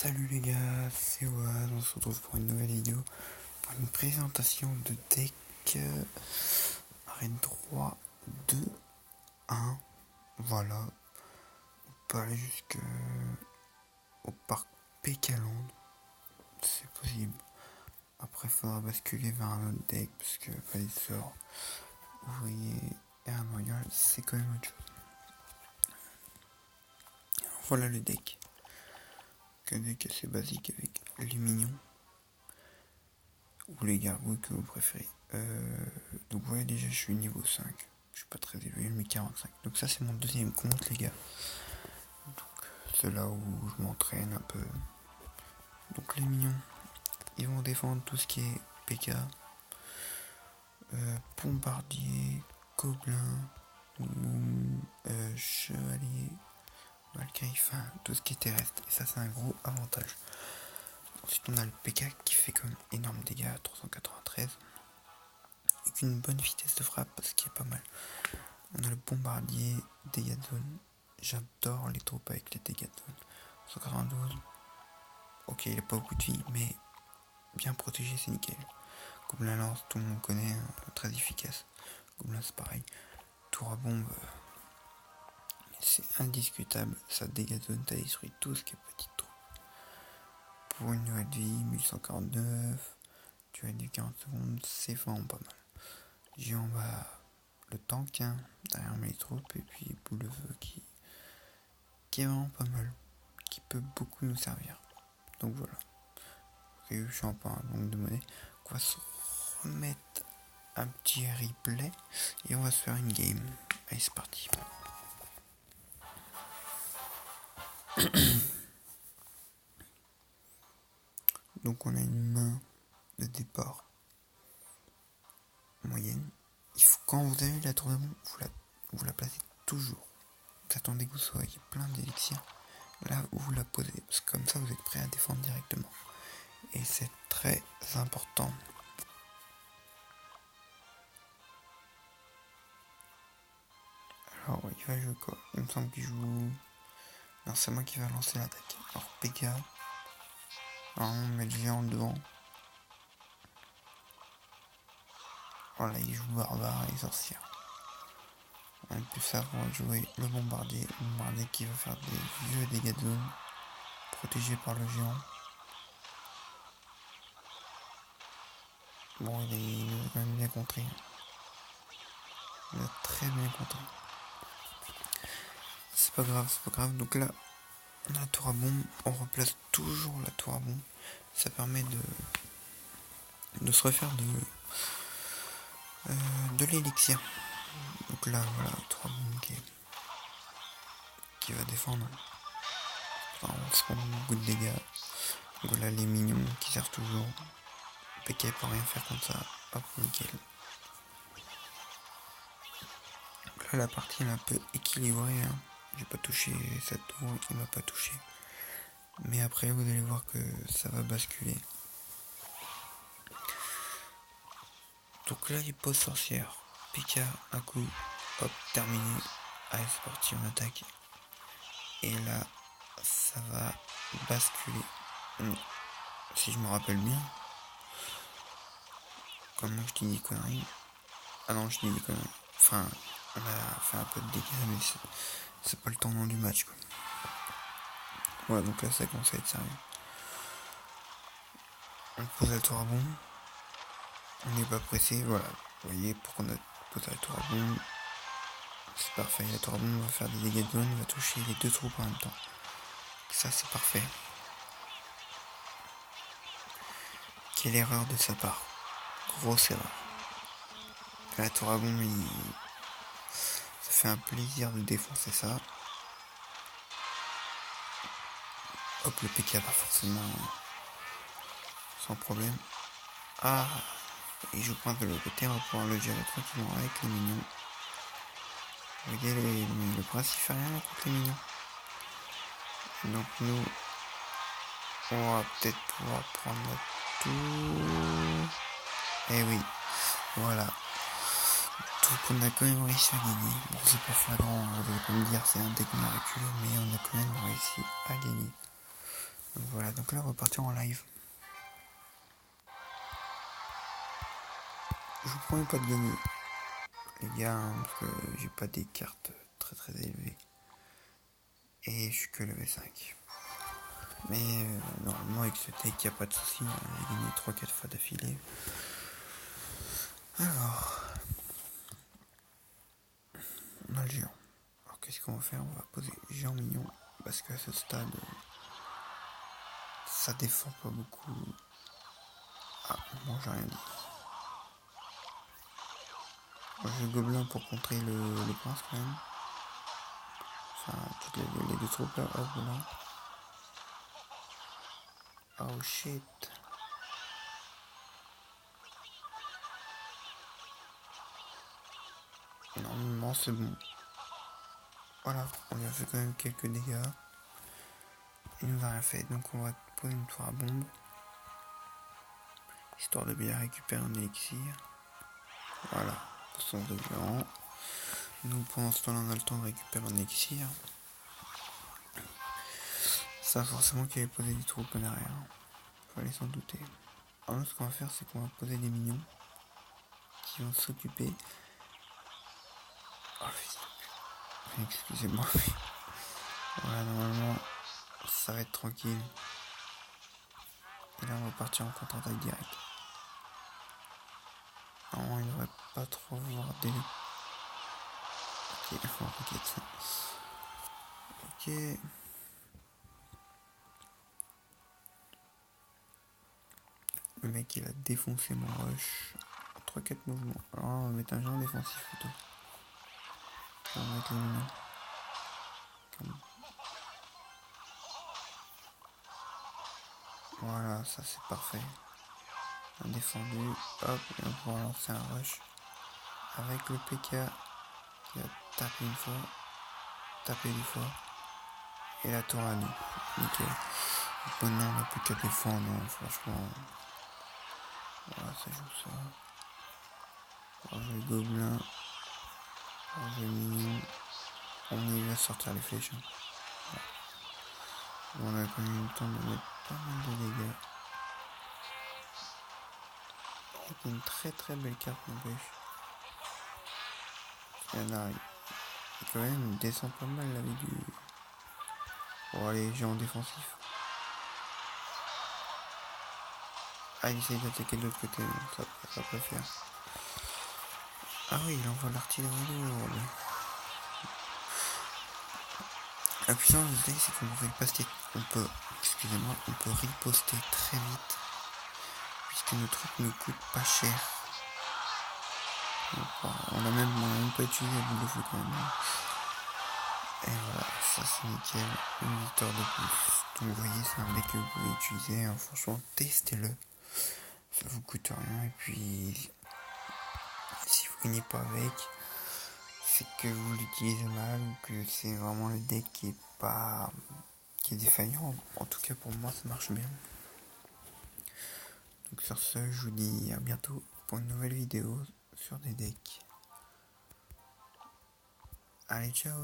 Salut les gars, c'est Oaz, on se retrouve pour une nouvelle vidéo, pour une présentation de deck arène 3, 2, 1, voilà, on peut aller jusqu'au parc Pécaland, c'est possible. Après il faudra basculer vers un autre deck, parce que Palissor, Ouvrier et un Royal, c'est quand même autre chose. Alors, voilà le deck. Un deck assez basique avec les minions ou les gargouilles que vous préférez. Donc vous voyez déjà je suis niveau 5, je suis pas très élevé, mais 45. Donc ça c'est mon deuxième compte les gars. Donc c'est là où je m'entraîne un peu. Donc les minions, ils vont défendre tout ce qui est PK, bombardier, gobelin, chevalier, Valkyrie, enfin tout ce qui est terrestre. Et ça c'est un gros avantage. Ensuite on a le PK qui fait comme énorme dégâts, 393. Avec une bonne vitesse de frappe, ce qui est pas mal. On a le bombardier, dégâts de zone. J'adore les troupes avec les dégâts de zone. 192. Ok, il a pas beaucoup de vie, mais bien protégé, c'est nickel. Gobelin lance, tout le monde connaît, hein, très efficace. Gobelin c'est pareil. Tour à bombe, c'est indiscutable. Ça dégâts de zone, t'as détruit tout ce qui est petite troupe. Pour une nouvelle vie, 1149. Tu as du 40 secondes, c'est vraiment pas mal. J'ai en bas le tank, hein, derrière mes troupes, et puis boule de feu qui est vraiment pas mal, qui peut beaucoup nous servir. Donc voilà. Et je suis un peu un manque de monnaie. On va se remettre un petit replay et on va se faire une game. Allez, c'est parti. Donc on a une main de départ moyenne. Il faut, quand vous avez la tour de bombe, vous la placez toujours. Vous attendez que vous soyez plein d'élixirs. Là où vous la posez. Parce que comme ça vous êtes prêt à défendre directement. Et c'est très important. Alors il va jouer quoi? Il me semble qu'il joue... Non, c'est moi qui va lancer l'attaque. Alors PK. Alors on met le géant devant. Voilà, il joue barbare et sorcière. Et puis ça, on va jouer le bombardier. Le bombardier qui va faire des vieux dégâts de zone. Protégé par le géant. Bon, il nous a quand même bien contré. Il a très bien contré. C'est pas grave, c'est pas grave. Donc là, on a la tour à bombe. On replace toujours la tour à bombe. Ça permet de se refaire de l'élixir. Donc là, voilà, tour à bombe qui va défendre. Enfin, on se prend beaucoup de dégâts. Donc là, les minions qui servent toujours. PK peut rien faire comme ça. Hop, nickel. Donc là, la partie est un peu équilibrée. Hein. J'ai pas touché cette tour, il m'a pas touché. Mais après, vous allez voir que ça va basculer. Donc là, il pose sorcière. PK, un coup. Hop, terminé. Allez, c'est parti, on attaque. Et là, ça va basculer. Si je me rappelle bien. Comment je dis des conneries? Ah non, je dis des conneries. Enfin, on a fait un peu de dégâts, mais c'est pas le tournant du match, quoi. Voilà, donc là, ça commence à être sérieux. On pose la tour à bombe. On n'est pas pressé, voilà. Vous voyez, pour qu'on a posé la tour à bombe. C'est parfait, la tour à bombe va faire des dégâts de zone, va toucher les deux troupes en même temps. Ça, c'est parfait. Quelle erreur de sa part. Grosse erreur. La tour à bombe, ça fait un plaisir de défoncer ça. Hop, le PK va forcément sans problème. Ah, et je pense que de l'autre côté, on va pouvoir le gérer tranquillement avec les minions. Vous voyez, le prince il fait rien contre les minions. Donc nous, on va peut-être pouvoir prendre notre tour. Eh oui, voilà. Donc on a quand même réussi à gagner. Bon, c'est pas flagrant, vous allez pas me dire c'est un deck qu'on a reculé, mais on a quand même réussi à gagner. Donc Voilà, donc là on va partir en live. Je vous promets pas de gagner, les gars, hein, parce que j'ai pas des cartes très très élevées. Et je suis que level 5. Mais normalement avec ce deck y a pas de souci, hein, j'ai gagné 3-4 fois d'affilée. Alors, on a le géant. Alors qu'est-ce qu'on va faire? On va poser géant mignon, parce qu'à ce stade, ça défend pas beaucoup. Ah, moi j'ai rien dit. J'ai le gobelin pour contrer le prince quand même. Enfin, toutes les deux troupes là, hop là. Oh shit. Normalement c'est bon. Voilà, on lui a fait quand même quelques dégâts. Il nous a rien fait, donc on va poser une tour à bombe. Histoire de bien récupérer un élixir. Voilà, son de géant. Nous pendant ce temps-là on a le temps de récupérer un élixir. Ça forcément qu'il avait posé des troupes derrière. Fallait s'en douter. Alors ce qu'on va faire c'est qu'on va poser des minions qui vont s'occuper. Oh excusez-moi. Voilà, normalement ça va être tranquille. Et là on va partir en contre-attaque direct. Non, il ne devrait pas trop voir délai. Ok, on requête. Ok. Le mec il a défoncé mon rush. 3-4 mouvements. Alors on va mettre un géant défensif plutôt. On va mettre les minions. Voilà, ça c'est parfait. On a défendu. Hop, et on va pouvoir lancer un rush. Avec le PK qui a tapé une fois. Tapé deux fois. Et la tour à nous. Nickel. Maintenant on n'a plus qu'à défendre, franchement. Voilà, ça joue ça. Alors, j'ai le gobelin. Alors, j'ai le mignon. On y va sortir les flèches. Voilà. On a quand même eu le temps de mettre pas mal de dégâts. C'est une très très belle carte n'empêche. Il y en a. Il quand même descend pas mal la vie du. Pour aller géant défensif. Ah, il essaye d'attaquer de l'autre côté, ça peut faire. Ah oui, il envoie l'artillerie lourde. La puissance du deck, c'est qu'on peut riposter. On peut riposter très vite. Puisque nos troupes ne coûtent pas cher. On a même pas utilisé la boule de feu quand même. Et voilà, ça c'est nickel. Une victoire de plus. Donc vous voyez, c'est un deck que vous pouvez utiliser. Hein. Franchement, testez-le. Ça vous coûte rien. Et puis, si vous gagnez pas avec, c'est que vous l'utilisez mal ou que c'est vraiment le deck qui est défaillant. En tout cas pour moi ça marche bien. Donc sur ce je vous dis à bientôt pour une nouvelle vidéo sur des decks. Allez ciao.